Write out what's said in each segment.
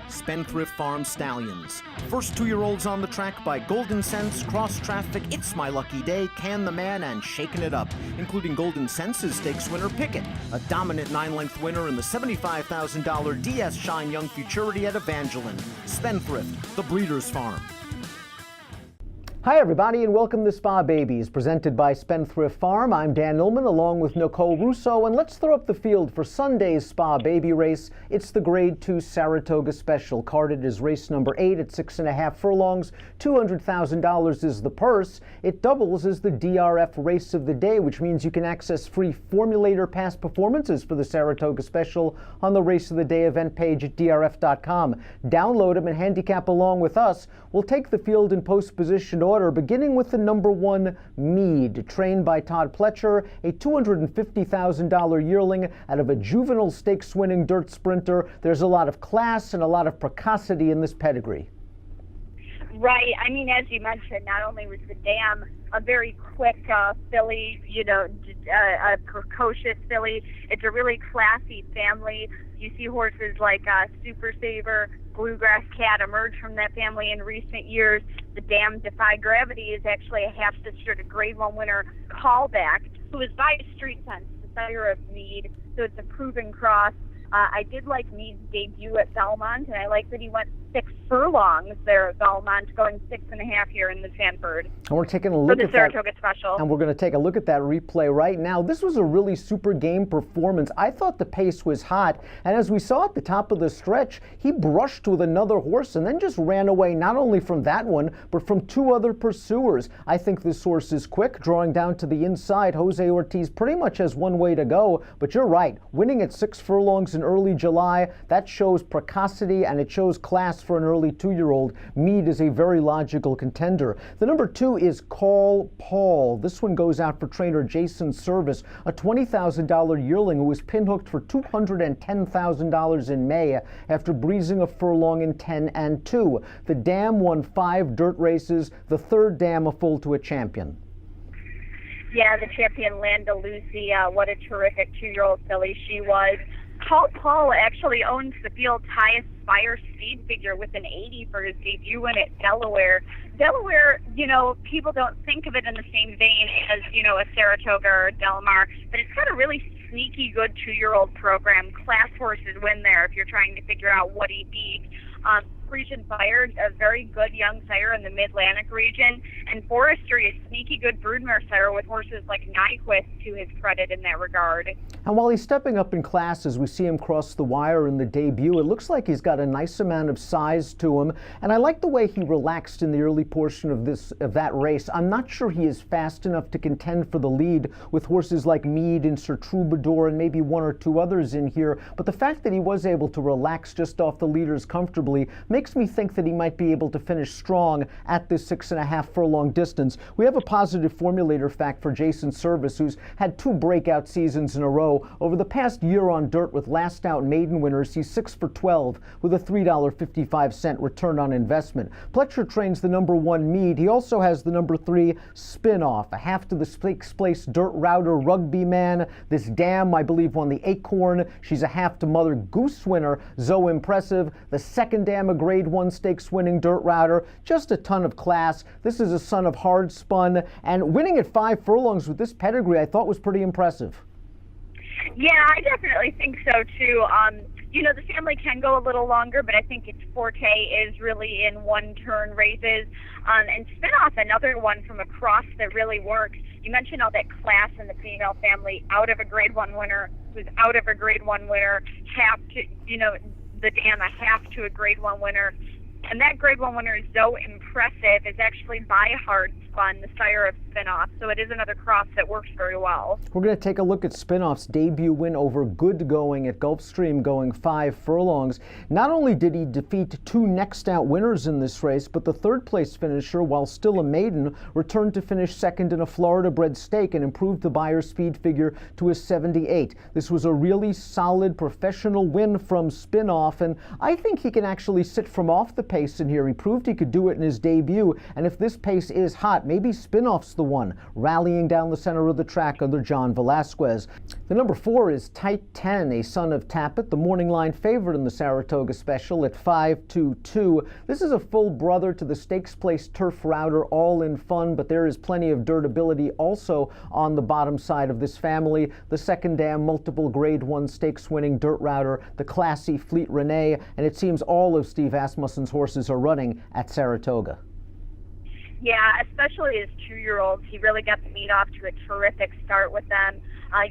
Spendthrift Farm Stallions. First 2-year-olds on the track by Golden Sense, Cross Traffic, It's My Lucky Day, Can the Man, and Shaking It Up, including Golden Sense's stakes winner Pickett, a dominant 9-length winner in the $75,000 DS Shine Young Futurity at Evangeline. Spendthrift, the Breeders' Farm. Hi everybody and welcome to Spa Babies, presented by Spendthrift Farm. I'm Dan Illman along with Nicole Russo, and let's throw up the field for Sunday's Spa Baby race. It's the Grade 2 Saratoga Special, carded as race number 8 at 6.5 furlongs. $200,000 is the purse. It doubles as the DRF race of the day, which means you can access free formulator past performances for the Saratoga Special on the Race of the Day event page at drf.com. Download them and handicap along with us. We'll take the field in post-position order, beginning with the number 1 Mead, trained by Todd Pletcher, a $250,000 yearling out of a juvenile stakes-winning dirt sprinter. There's a lot of class and a lot of precocity in this pedigree. Right. I mean, as you mentioned, not only was the dam a very quick filly, a precocious filly, it's a really classy family. You see horses like Super Saver, Bluegrass Cat emerge from that family in recent years. The Dam Defy Gravity is actually a half-sister to Grade 1 winner Callback, who is by Street Sense, the sire of Mead, so it's a proven cross. I did like Mead's debut at Belmont, and I like that he went 6 furlongs there at Belmont, going 6.5 here in the Sanford. And we're taking a look at Saratoga Special. And we're going to take a look at that replay right now. This was a really super game performance. I thought the pace was hot, and as we saw at the top of the stretch, he brushed with another horse and then just ran away not only from that one, but from 2 other pursuers. I think this horse is quick, drawing down to the inside. Jose Ortiz pretty much has one way to go, but you're right. Winning at 6 furlongs in early July, that shows precocity and it shows class for an early 2-year-old. Mead is a very logical contender. The number 2 is Call Paul. This one goes out for trainer Jason Service, a $20,000 yearling who was pinhooked for $210,000 in May after breezing a furlong in 10-2. The dam won 5 dirt races, the 3rd dam a foal to a champion. Yeah, the champion Landalusia, what a terrific 2-year-old filly she was. Paul actually owns the field's highest Spire speed figure with an 80 for his debut win at Delaware. Delaware, people don't think of it in the same vein as, a Saratoga or a Del Mar, but it's got a really sneaky good 2-year-old program. Class horses win there if you're trying to figure out what he beat. Region Fire, a very good young sire in the Mid-Atlantic region, and Forestry, a sneaky good broodmare sire with horses like Nyquist to his credit in that regard. And while he's stepping up in class as we see him cross the wire in the debut, it looks like he's got a nice amount of size to him, and I like the way he relaxed in the early portion of that race. I'm not sure he is fast enough to contend for the lead with horses like Mead and Sir Troubadour and maybe 1 or 2 others in here, but the fact that he was able to relax just off the leaders comfortably makes me think that he might be able to finish strong at this 6.5 furlong distance. We have a positive formulator fact for Jason Service, who's had 2 breakout seasons in a row. Over the past year on dirt with last out maiden winners, he's 6 for 12 with a $3.55 return on investment. Pletcher trains the number 1 Mead. He also has the number 3 Spinoff, a half to the stakes place dirt router rugby man. This dam, I believe, won the Acorn. She's a half to Mother Goose winner, Zoe Impressive. The 2nd dam, a Grade 1 stakes winning dirt router. Just a ton of class. This is a son of hard spun, and winning at 5 furlongs with this pedigree I thought was pretty impressive. Yeah, I definitely think so too. The family can go a little longer, but I think its forte is really in 1-turn races. And Spinoff, another one from a cross that really works. You mentioned all that class in the female family, out of a Grade 1 winner, who's out of a Grade 1 winner, half to, the dam, a half to a Grade 1 winner. And that Grade 1 winner is so impressive, is actually by Hard Spun, the sire of Spinoff. So it is another cross that works very well. We're going to take a look at Spinoff's debut win over Good Going at Gulfstream, going 5 furlongs. Not only did he defeat 2 next out winners in this race, but the 3rd place finisher, while still a maiden, returned to finish 2nd in a Florida bred stake and improved the Buyer's speed figure to a 78. This was a really solid professional win from Spinoff, and I think he can actually sit from off the pace in here. He proved he could do it in his debut, and if this pace is hot, shot. Maybe Spinoff's the one, rallying down the center of the track under John Velasquez. The number 4 is Tight 10, a son of Tappet, the morning line favorite in the Saratoga Special at 5-2-2. This is a full brother to the Stakes Place Turf Router, all in fun, but there is plenty of dirtability also on the bottom side of this family. The second dam, multiple Grade 1 stakes winning dirt router, the classy Fleet Renee, and it seems all of Steve Asmussen's horses are running at Saratoga. Yeah, especially his 2-year-olds. He really got the meat off to a terrific start with them.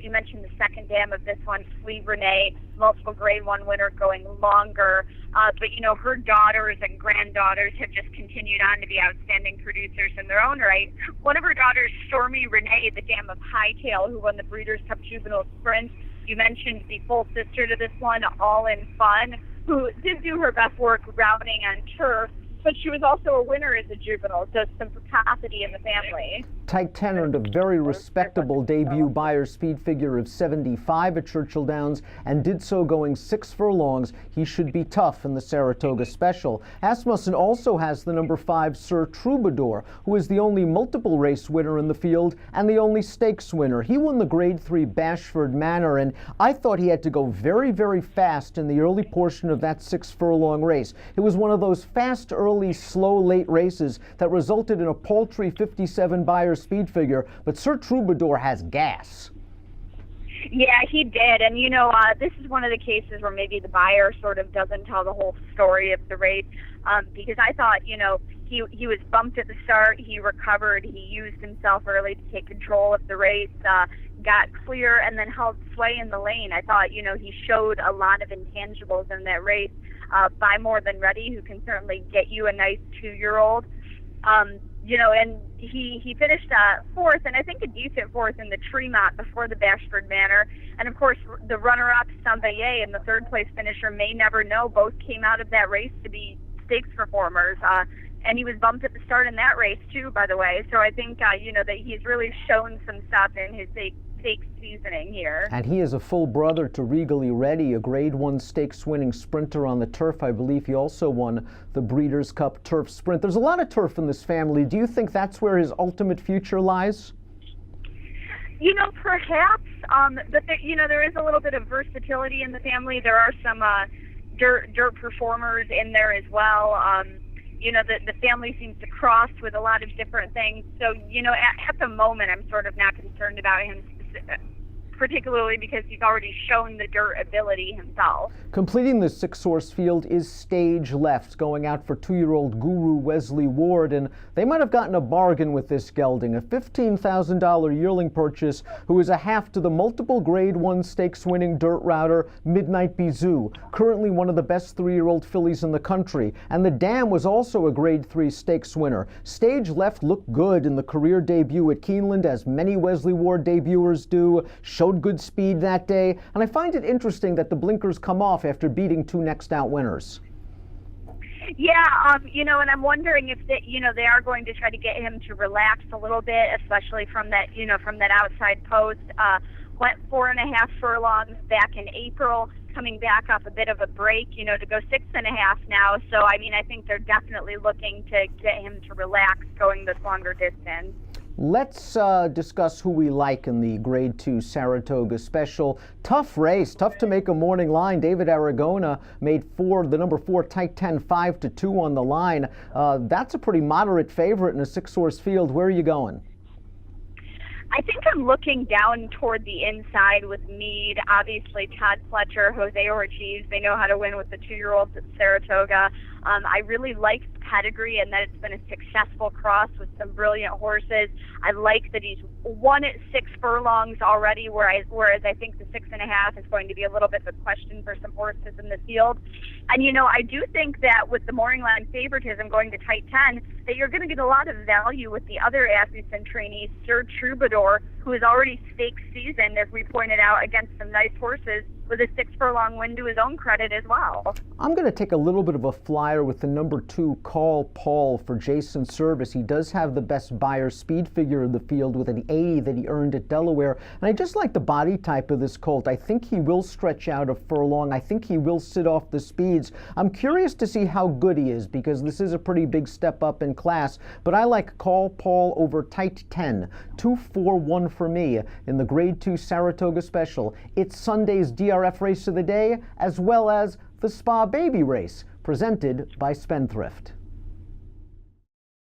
You mentioned the second dam of this one, Fleet Renee, multiple Grade 1 winner going longer. But, you know, her daughters and granddaughters have just continued on to be outstanding producers in their own right. One of her daughters, Stormy Renee, the dam of Hightail, who won the Breeders' Cup Juvenile Sprint. You mentioned the full sister to this one, All in Fun, who did do her best work routing on turf, but she was also a winner as a juvenile, so some capacity in the family. Tight 10 earned a very respectable debut Beyer speed figure of 75 at Churchill Downs and did so going 6 furlongs. He should be tough in the Saratoga Special. Asmussen also has the number 5 Sir Troubadour, who is the only multiple race winner in the field and the only stakes winner. He won the Grade 3 Bashford Manor, and I thought he had to go very, very fast in the early portion of that 6 furlong race. It was one of those fast early, slow late races that resulted in a paltry 57 Beyer speed figure, but Sir Troubadour has gas. Yeah, he did, and you know, this is one of the cases where maybe the Beyer sort of doesn't tell the whole story of the race, because I thought, you know, he was bumped at the start, he recovered, he used himself early to take control of the race, got clear, and then held sway in the lane. I thought, you know, he showed a lot of intangibles in that race. Buy More Than Ready, who can certainly get you a nice 2-year-old. You know, and he finished 4th, and I think a decent 4th in the Tremont before the Bashford Manor. And of course, the runner-up, Saint-Vallier, and the 3rd place finisher, May Never Know, both came out of that race to be stakes performers. And he was bumped at the start in that race too, by the way. So I think, you know, that he's really shown some stuff in his stakes seasoning here. And he is a full brother to Regally Ready, a Grade 1 stakes winning sprinter on the turf. I believe he also won the Breeders' Cup Turf Sprint. There's a lot of turf in this family. Do you think that's where his ultimate future lies? You know, perhaps, but you know, there is a little bit of versatility in the family. There are some dirt performers in there as well. You know, the family seems to cross with a lot of different things. So, you know, at the moment, I'm sort of not concerned about him particularly because he's already shown the dirt ability himself. Completing the 6-horse field is Stage Left, going out for 2-year-old Guru Wesley Ward, and they might have gotten a bargain with this gelding, a $15,000 yearling purchase, who is a half to the multiple Grade 1 stakes winning dirt router Midnight Bizou, currently one of the best 3-year-old fillies in the country, and the dam was also a Grade 3 stakes winner. Stage Left looked good in the career debut at Keeneland, as many Wesley Ward debuters do, showed good speed that day, and I find it interesting that the blinkers come off after beating 2 next out winners. Yeah, you know, and I'm wondering if they are going to try to get him to relax a little bit, especially from that, you know, from that outside post. Went 4.5 furlongs back in April, coming back off a bit of a break, you know, to go 6.5 now. So, I mean, I think they're definitely looking to get him to relax going this longer distance. Let's discuss who we like in the Grade 2 Saratoga Special. Tough race, tough to make a morning line. David Aragona made the number 4 Tight 10 5-2 on the line. That's a pretty moderate favorite in a 6-horse field. Where are you going? I think I'm looking down toward the inside with Meade. Obviously, Todd Fletcher, Jose Ortiz, they know how to win with the 2-year-olds at Saratoga. I really like the pedigree and that it's been a successful cross with some brilliant horses. I like that he's won at 6 furlongs already, whereas I think the 6.5 is going to be a little bit of a question for some horses in the field. And, you know, I do think that with the morning line favoritism going to Tight 10, that you're going to get a lot of value with the other Asmussen trainees, Sir Troubadour, who is already stakes seasoned, as we pointed out, against some nice horses with a 6 furlong win to his own credit as well. I'm going to take a little bit of a flyer with the number 2, Call Paul, for Jason Service. He does have the best Beyer speed figure in the field with an 80 that he earned at Delaware. And I just like the body type of this colt. I think he will stretch out a furlong. I think he will sit off the speeds. I'm curious to see how good he is because this is a pretty big step up in class. But I like Call Paul over Tight 10. 2-4-1 for me in the Grade 2 Saratoga Special. It's Sunday's DRF race of the day, as well as the Spa Baby race, presented by Spendthrift.